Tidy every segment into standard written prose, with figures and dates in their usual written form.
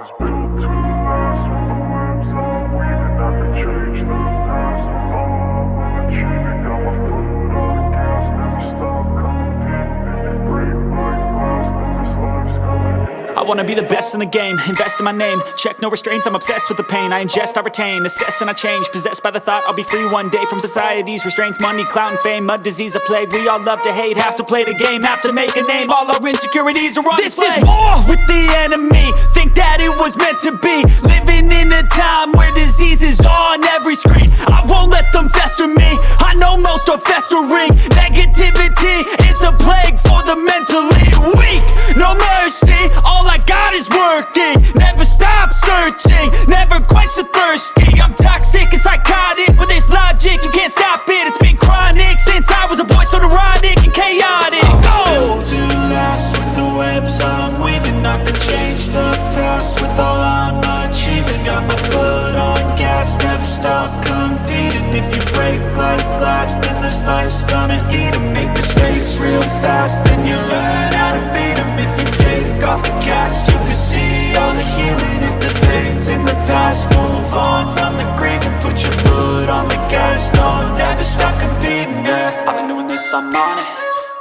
was built to last with the webs I'm weaving. I could change the past with all I'm achieving. Got my foot on the gas, never stop competing. If you break like glass, then this life's gonna end. I wanna be the best in the game, invest in my name. Check no restraints, I'm obsessed with the pain. I ingest, I retain, assess and I change. Possessed by the thought I'll be free one day from society's restraints. Money, clout and fame, mud, disease, a plague. We all love to hate, have to play the game, have to make a name. All our insecurities are on display. This is war with the enemy, think that it was meant to be. Living in a time where disease is on every screen. I won't let them fester me, I know most are festering. Negativity is a plague for the mentally weak. No mercy, all I got is working. Never stop searching, never quench the thirsty. I'm toxic and psychotic, with this logic you can't stop it. It's been chronic since I was a boy, so neurotic and chaotic. Built to last with the webs I'm weaving. I could change the past with all I'm achieving. Got my foot on gas, never stop competing. If you break like glass, then this life's gonna eat 'em. Make mistakes real fast, then you learn how to beat 'em. If you take off the cast, you can see all the healing. If the pain's in the past, move on from the grave and put your foot on the gas. No, never stop competing, yeah. I've been doing this, I'm on it.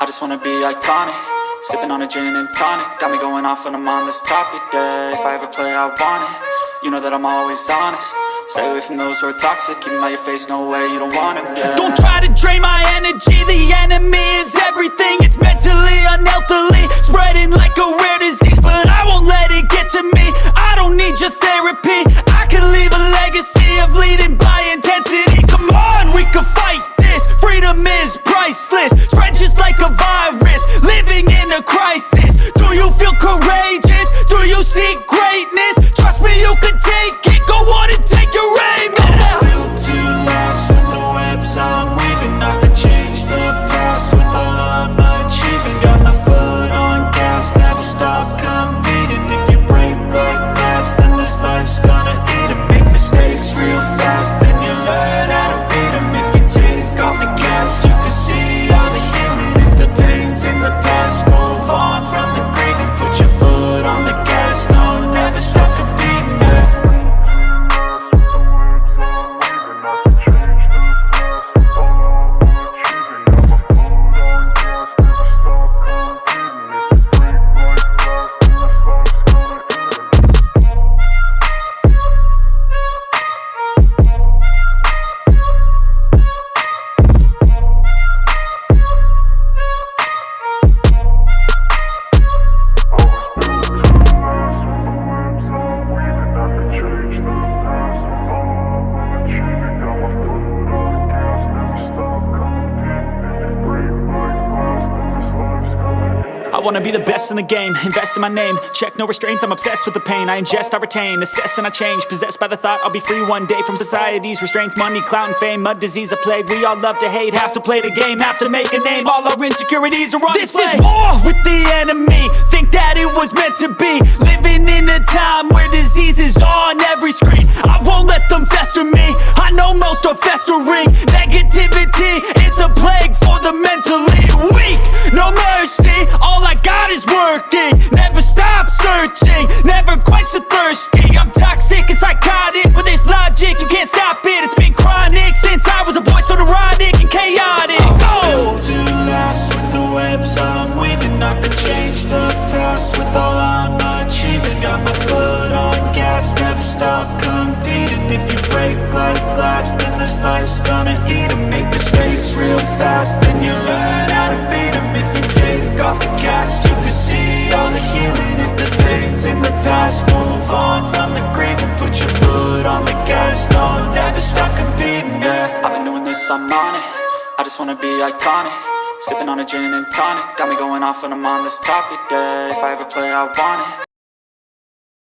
I just wanna be iconic. Sipping on a gin and tonic, got me going off when I'm on this topic, yeah. If I ever play, I want it. You know that I'm always honest. Stay away from those who are toxic. Keep them out your face, no way, you don't want it, yeah. Don't try to drain my energy, the enemy is everything. It's mentally, unhealthily, spreading like a rare disease. But I won't let it get to me, I don't need your therapy. I can leave a legacy of leading by intensity. Come on, we can fight this, freedom is priceless. Spread just like a virus, living in a crisis. Do you feel courageous? Do you seek greatness? Trust me, you can take it, go on and take your aim, yeah. Built to last with the webs I'm weaving. I could change the past with all I'm achieving. Got my foot on gas, never stop competing. If you break like glass, then this life's gonna eat 'em. Make mistakes real fast, then you learn how to beat 'em. If you take off the cast, you can see all the healing. If the pain's in the past, move on from the grave and put your foot on the gas. No, never stop competing, yeah. I wanna be the best in the game, invest in my name. Check no restraints, I'm obsessed with the pain. I ingest, I retain, assess and I change. Possessed by the thought I'll be free one day from society's restraints. Money, clout and fame, mud, disease, a plague. We all love to hate, have to play the game, have to make a name. All our insecurities are on display. This is war with the enemy, think that it was meant to be. Living in a time where disease is on every screen. I won't let them fester me, I know most are festering. Negativity is a plague for the mentally weak. No mercy, all I got is working. Never stop searching, never quench the thirsty. I'm toxic and psychotic, with this logic you can't stop it. It's been chronic since I was a boy, so neurotic and chaotic. Built to last with the webs I'm weaving. I could change the past with all I'm achieving. Got my foot on gas, never stop competing. If you break like glass, then this life's gonna eat 'em. Make mistakes real fast, then you learn how to beat 'em. If you take off the cast, you can see all the healing. If the pain's in the past, move on from the grave and put your foot on the gas. No, never stop competing, yeah. I've been doing this, I'm on it. I just wanna be iconic. Sipping on a gin and tonic, got me going off when I'm on this topic, yeah. If I ever play, I want it.